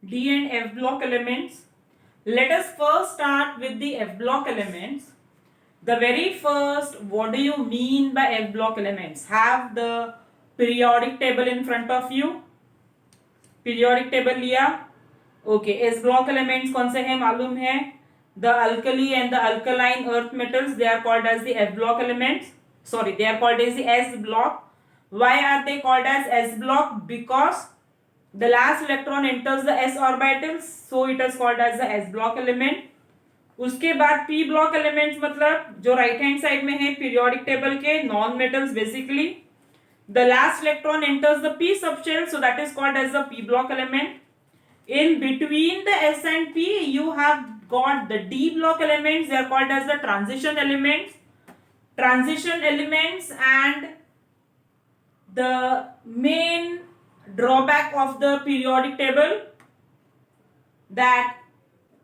D and F block elements. Let us first start with the F block elements. The very first, what do you mean by F block elements? Have the periodic table in front of you. Periodic table लिया. Okay, S block elements कौन से हैं मालूम है? The alkali and the alkaline earth metals, they are called as the F block elements. Sorry, they are called as the S block. Why are they called as S block? Because the last electron enters the s orbital, so it is called as the s block element. उसके बाद p block elements मतलब जो right hand side में है periodic table के non metals basically the last electron enters the p subshell, so that is called as the p block element. In between the s and p you have got the d block elements, they are called as the transition elements. Transition elements, and the main drawback of the periodic table that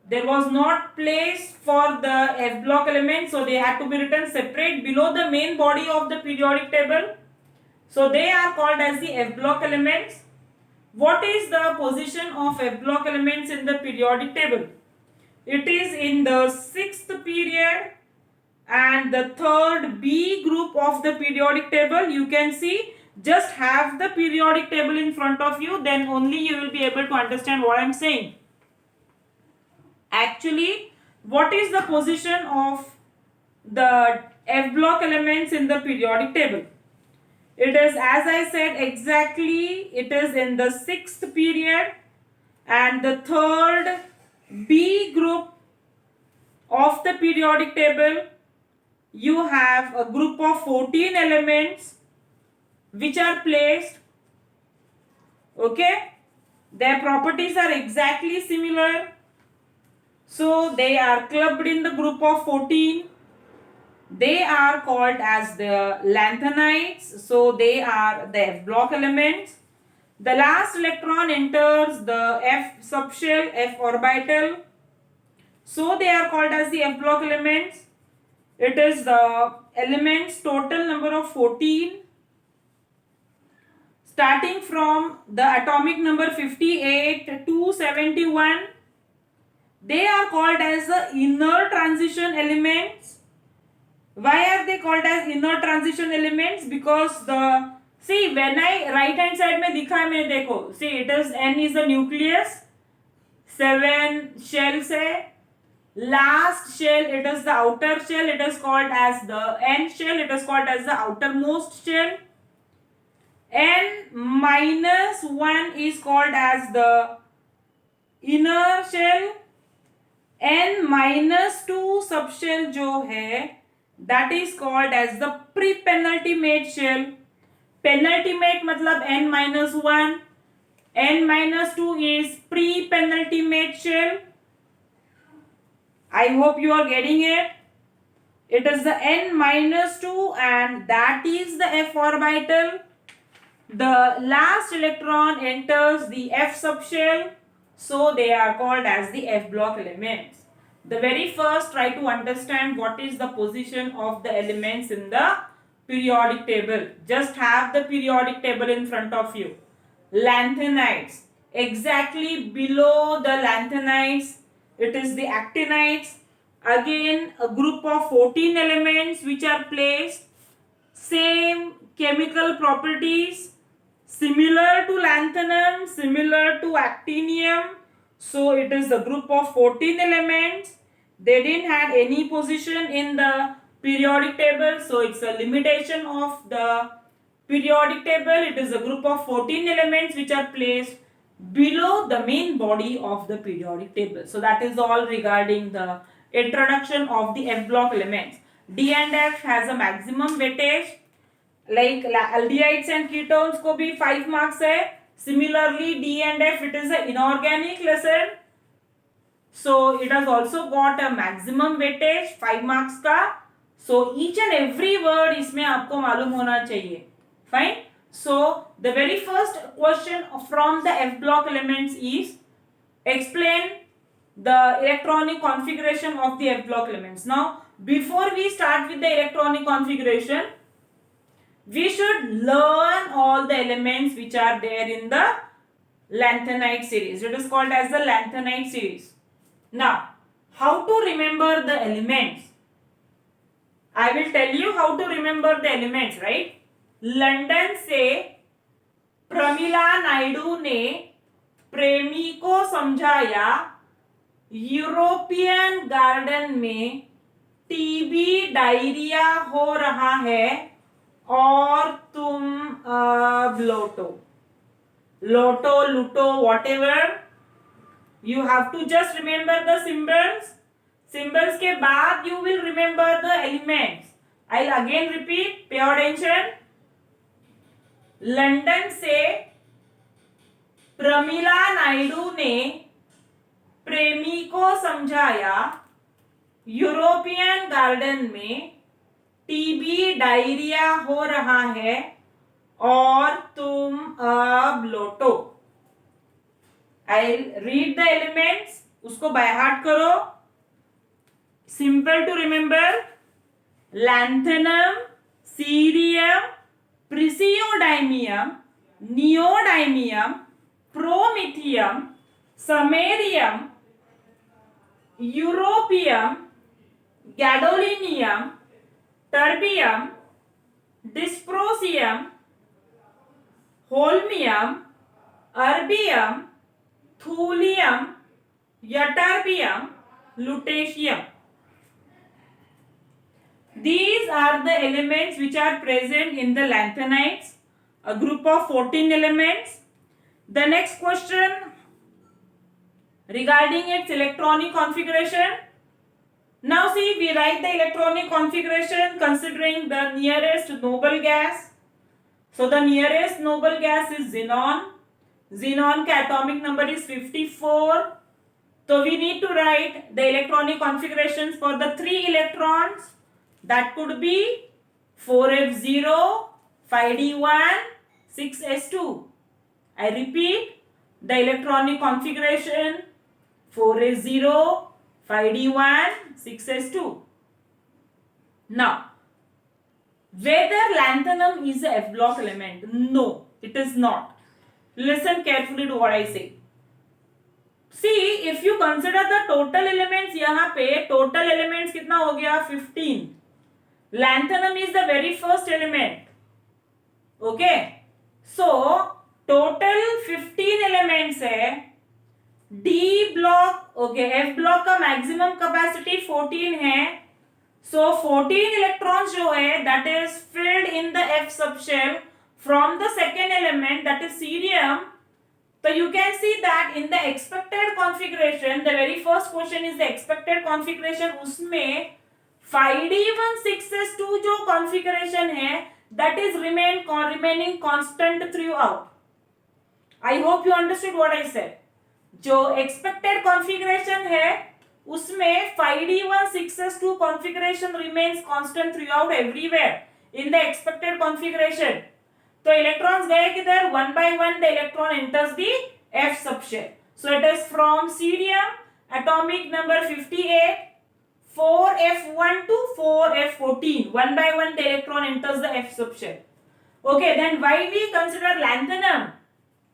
there was not place for the F block element, so they had to be written separate below the main body of the periodic table, so they are called as the F block elements. What is the position of F block elements in the periodic table? It is in the 6th period and the 3rd B group of the periodic table. You can see, just have the periodic table in front of you, then only you will be able to understand what I am saying. Actually, what is the position of the F block elements in the periodic table? It is, as I said, exactly, it is in the 6th period and the 3rd B group of the periodic table. You have a group of 14 elements which are placed. Okay, their properties are exactly similar, so they are clubbed in the group of 14. They are called as the lanthanides, so they are the F block elements. The last electron enters the F subshell, F orbital, so they are called as the F block elements. It is the elements total number of 14, starting from the atomic number 58 to 71. They are called as the inner transition elements. Why are they called as inner transition elements? Because the, see, when I right hand side में दिखा है मैंने देखो, see, it is N is the nucleus, 7 shells है, last shell, it is the outer shell, it is called as the N shell, it is called as the outermost shell. N minus 1 is called as the inner shell. N minus 2 subshell जो है, that is called as the pre-penultimate shell. Penultimate मतलब N minus 1, N minus 2 is pre-penultimate shell. I hope you are getting it. It is the N minus 2 and that is the F orbital. The last electron enters the F subshell, so they are called as the F block elements. The very first, try to understand what is the position of the elements in the periodic table. Just have the periodic table in front of you. Lanthanides. Exactly below the lanthanides, it is the actinides. Again, a group of 14 elements which are placed. Same chemical properties. Similar to lanthanum, similar to actinium. So it is a group of 14 elements. They didn't have any position in the periodic table, so it's a limitation of the periodic table. It is a group of 14 elements which are placed below the main body of the periodic table. So that is all regarding the introduction of the F block elements. D and F has a maximum weightage. Like aldehydes and ketones को भी 5 marks है. Similarly, D and F, it is an inorganic lesson, so it has also got a maximum weightage 5 marks का. So each and every word इसमें आपको मालूम होना चाहिए. Fine. So the very first question from the F block elements is, explain the electronic configuration of the F block elements. Now, before we start with the electronic configuration, we should learn all the elements which are there in the lanthanide series. It is called as the lanthanide series. Now, how to remember the elements? I will tell you how to remember the elements, right? London से प्रमिला नायडू ने प्रेमी को समझाया, European garden में TB diarrhoea हो रहा है और तुम अब लौटो. लोटो, लूटो, whatever. You have to just remember the symbols. Symbols के बाद you will remember the elements. I'll again repeat. Pay attention. London से प्रमिला नायडू ने प्रेमी को समझाया, यूरोपियन गार्डन में टीबी डायरिया हो रहा है और तुम अब लौटो. I'll read the elements. उसको बाय हार्ट करो. Simple to remember. Lanthanum, cerium, praseodymium, neodymium, promethium, samarium, europium, gadolinium, terbium, dysprosium, holmium, erbium, thulium, ytterbium, lutetium. These are the elements which are present in the lanthanides, a group of 14 elements. The next question regarding its electronic configuration. Now see, we write the electronic configuration considering the nearest noble gas. So the nearest noble gas is xenon. Xenon का atomic number is 54. So we need to write the electronic configurations for the 3 electrons. That could be 4f0, 5d1, 6s2. I repeat, the electronic configuration 4s0, 5d1, 6s2. Now, whether lanthanum is a F block element? No, it is not. Listen carefully to what I say. See, if you consider the total elements, यहाँ पे total elements कितना हो गया? 15. Lanthanum is the very first element. Okay. So, total 15 elements है. D block, okay, F block का maximum capacity 14 है. So, 14 electrons जो है, that is filled in the F subshell from the second element, that is cerium. So, you can see that in the expected configuration, the very first question is the expected configuration. उसमें 5d1 6s2 जो configuration है, that is remaining constant throughout. I hope you understood what I said. जो expected configuration है, उसमें 5d1 6s2 configuration remains constant throughout everywhere in the expected configuration. तो electrons गए किधर? One by one the electron enters the F subshell. So it is from cerium, atomic number 58, 4f1 to 4f14. One by one the electron enters the F subshell. Okay, then why we consider lanthanum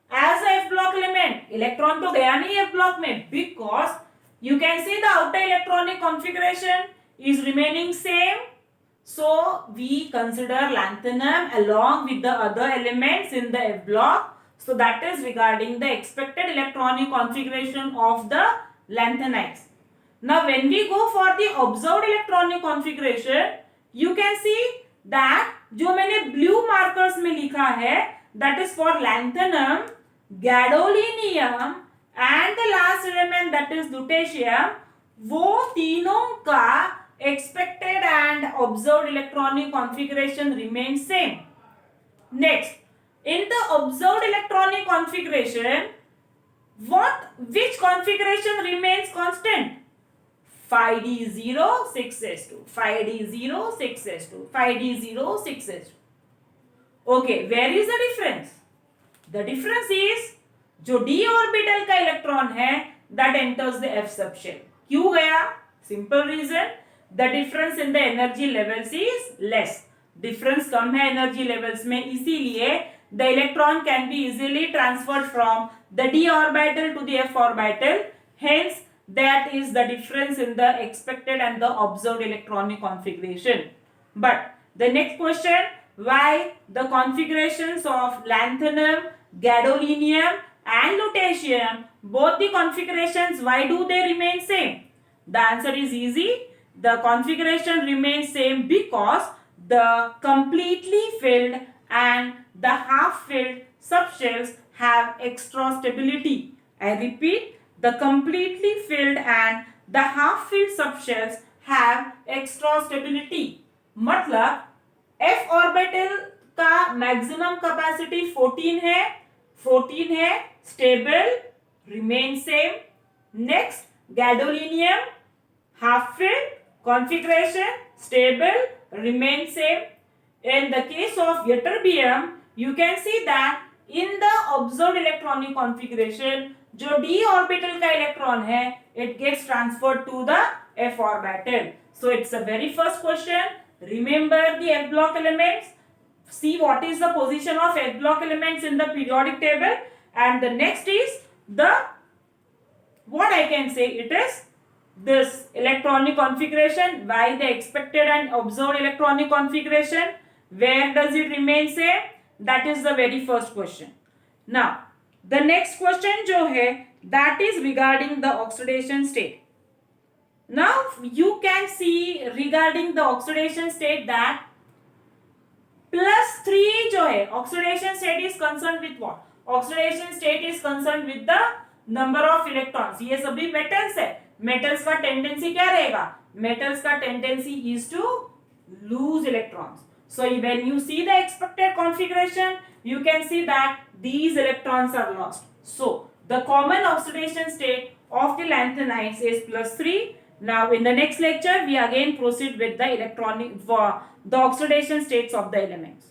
as a F block element? Electron तो गया नहीं F block में, because you can see the outer electronic configuration is remaining same. So we consider lanthanum along with the other elements in the F block. So that is regarding the expected electronic configuration of the lanthanides. Now when we go for the observed electronic configuration, you can see that जो मैंने blue markers में लिखा है, that is for lanthanum, gadolinium and the last element that is lutetium. वो तीनों का expected and observed electronic configuration remains same. Next, in the observed electronic configuration, which configuration remains constant? 5d0 6s2, 5d0 6s2, 5d0 6s2. Okay, where is the difference? The difference is जो d orbital का electron है, that enters the F subshell. क्यों गया? Simple reason. The difference in the energy levels is less. Difference कम है energy levels में, इसीलिए the electron can be easily transferred from the d orbital to the f orbital. Hence, that is the difference in the expected and the observed electronic configuration. But the next question, why the configurations of lanthanum, gadolinium and lutetium, both the configurations, why do they remain same? The answer is easy. The configuration remains same because the completely filled and the half filled subshells have extra stability. I repeat, the completely filled and the half filled subshells have extra stability. मतलब f orbital का maximum capacity 14 है, stable, remain same. Next, gadolinium half filled, configuration stable, remain same. In the case of ytterbium, you can see that in the observed electronic configuration, जो d orbital का electron है, it gets transferred to the f orbital. So it's a very first question. Remember the f block elements. See what is the position of f block elements in the periodic table. And the next is the, what I can say, it is this electronic configuration. Why the expected and observed electronic configuration? Where does it remain same? That is the very first question. Now, the next question जो है, that is regarding the oxidation state. Now, you can see regarding the oxidation state that +3 जो है, oxidation state is concerned with what? Oxidation state is concerned with the number of electrons. ये सभी metals है. Metals का tendency क्या रहेगा? Metals का tendency is to lose electrons. So when you see the expected configuration, you can see that these electrons are lost. So the common oxidation state of the lanthanides is +3. Now in the next lecture, we again proceed with the the oxidation states of the elements.